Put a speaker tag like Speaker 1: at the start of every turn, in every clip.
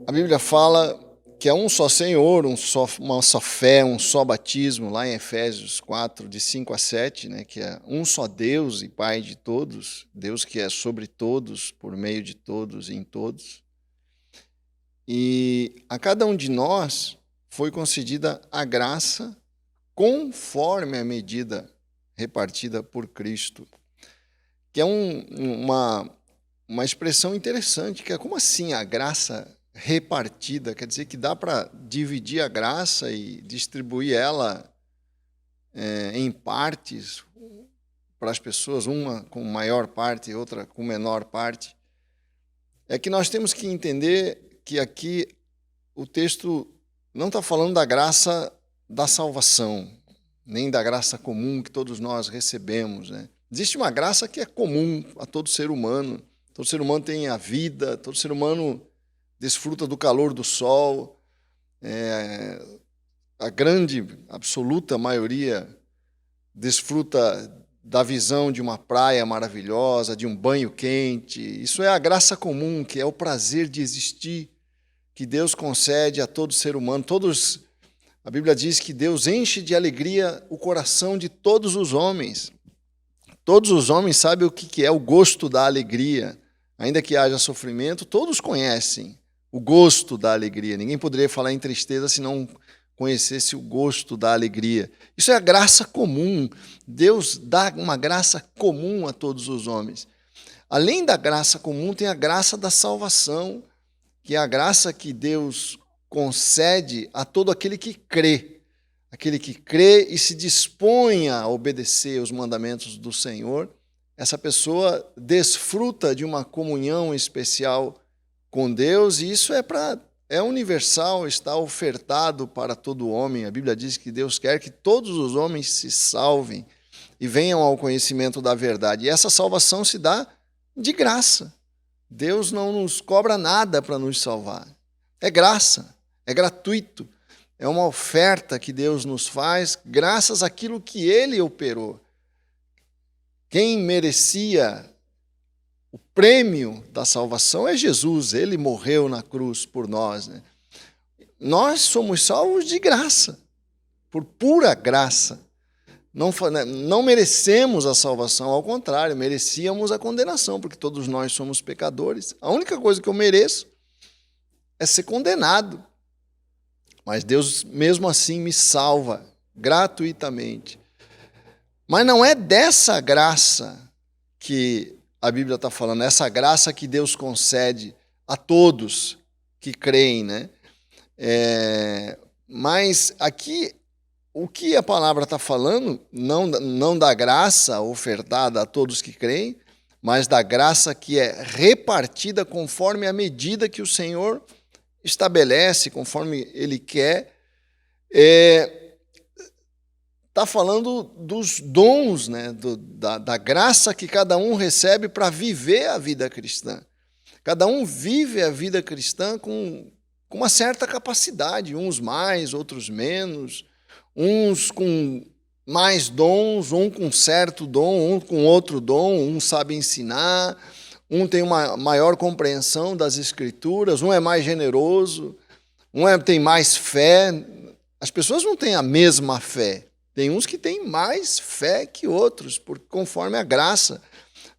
Speaker 1: A Bíblia fala que é um só Senhor, uma só fé, um só batismo, lá em Efésios 4, de 5 a 7, né, que é um só Deus e Pai de todos, Deus que é sobre todos, por meio de todos e em todos. E a cada um de nós foi concedida a graça conforme a medida repartida por Cristo, que é uma expressão interessante, que é como assim a graça repartida? Quer dizer que dá para dividir a graça e distribuir ela em partes para as pessoas, uma com maior parte e outra com menor parte. É que nós temos que entender que aqui o texto não está falando da graça da salvação, nem da graça comum que todos nós recebemos, né? Existe uma graça que é comum a todo ser humano. Todo ser humano tem a vida, todo ser humano desfruta do calor do sol. A grande, absoluta maioria desfruta da visão de uma praia maravilhosa, de um banho quente. Isso é a graça comum, que é o prazer de existir, que Deus concede a todo ser humano. A Bíblia diz que Deus enche de alegria o coração de todos os homens. Todos os homens sabem o que é o gosto da alegria. Ainda que haja sofrimento, todos conhecem o gosto da alegria. Ninguém poderia falar em tristeza se não conhecesse o gosto da alegria. Isso é a graça comum. Deus dá uma graça comum a todos os homens. Além da graça comum, tem a graça da salvação, que é a graça que Deus concede a todo aquele que crê. Aquele que crê e se dispõe a obedecer os mandamentos do Senhor, essa pessoa desfruta de uma comunhão especial com Deus, e isso é universal, está ofertado para todo homem. A Bíblia diz que Deus quer que todos os homens se salvem e venham ao conhecimento da verdade. E essa salvação se dá de graça. Deus não nos cobra nada para nos salvar. É graça, é gratuito. É uma oferta que Deus nos faz graças àquilo que Ele operou. Quem merecia o prêmio da salvação é Jesus. Ele morreu na cruz por nós, né? Nós somos salvos de graça, por pura graça. Não merecemos a salvação, ao contrário, merecíamos a condenação, porque todos nós somos pecadores. A única coisa que eu mereço é ser condenado. Mas Deus, mesmo assim, me salva gratuitamente. Mas não é dessa graça que a Bíblia está falando, é essa graça que Deus concede a todos que creem, né? Mas aqui, o que a palavra está falando, não da graça ofertada a todos que creem, mas da graça que é repartida conforme a medida que o Senhor estabelece, conforme Ele quer. Está falando dos dons, né? da graça que cada um recebe para viver a vida cristã. Cada um vive a vida cristã com uma certa capacidade, uns mais, outros menos, uns com mais dons, um com certo dom, um com outro dom, um sabe ensinar, um tem uma maior compreensão das Escrituras, um é mais generoso, tem mais fé. As pessoas não têm a mesma fé. Tem uns que têm mais fé que outros, porque conforme a graça,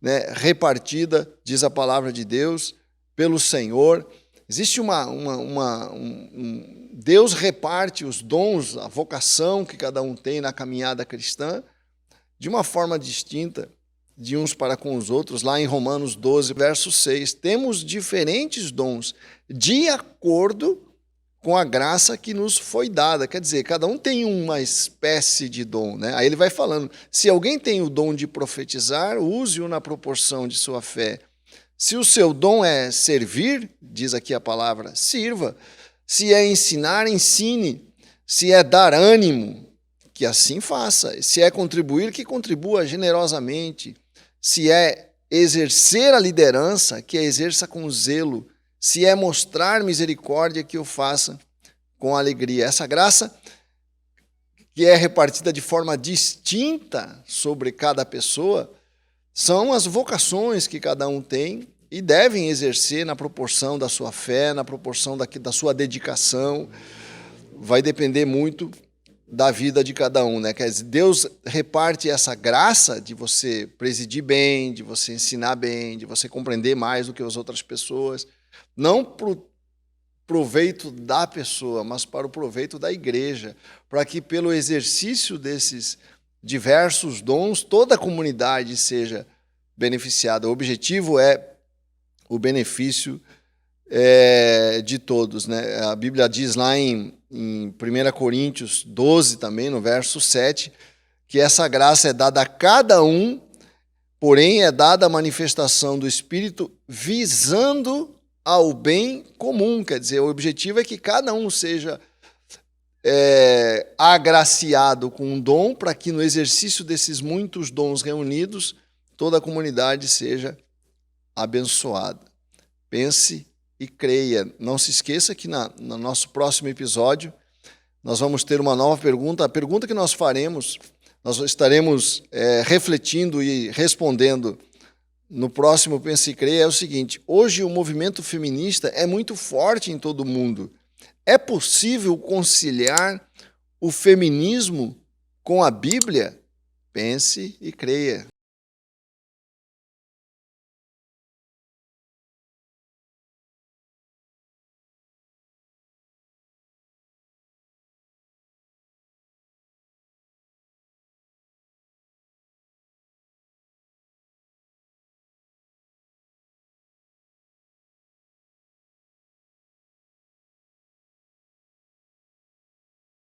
Speaker 1: né, repartida, diz a palavra de Deus, pelo Senhor. Existe Deus reparte os dons, a vocação que cada um tem na caminhada cristã, de uma forma distinta de uns para com os outros. Lá em Romanos 12, verso 6, temos diferentes dons de acordo com a graça que nos foi dada. Quer dizer, cada um tem uma espécie de dom, né? Aí ele vai falando, se alguém tem o dom de profetizar, use-o na proporção de sua fé. Se o seu dom é servir, diz aqui a palavra, sirva. Se é ensinar, ensine. Se é dar ânimo, que assim faça. Se é contribuir, que contribua generosamente. Se é exercer a liderança, que a exerça com zelo. Se é mostrar misericórdia, que o faça com alegria. Essa graça que é repartida de forma distinta sobre cada pessoa são as vocações que cada um tem e devem exercer na proporção da sua fé, na proporção da sua dedicação. Vai depender muito da vida de cada um, né? Quer dizer, Deus reparte essa graça de você presidir bem, de você ensinar bem, de você compreender mais do que as outras pessoas, não para o proveito da pessoa, mas para o proveito da igreja, para que pelo exercício desses diversos dons toda a comunidade seja beneficiada. O objetivo é o benefício de todos, né? A Bíblia diz lá em 1 Coríntios 12 também, no verso 7, que essa graça é dada a cada um, porém é dada a manifestação do Espírito visando ao bem comum. Quer dizer, o objetivo é que cada um seja agraciado com um dom, para que no exercício desses muitos dons reunidos, toda a comunidade seja abençoada. Pense e creia. Não se esqueça que no nosso próximo episódio nós vamos ter uma nova pergunta. A pergunta que nós faremos, nós estaremos refletindo e respondendo no próximo Pense e Creia é o seguinte: hoje o movimento feminista é muito forte em todo o mundo. É possível conciliar o feminismo com a Bíblia? Pense e creia.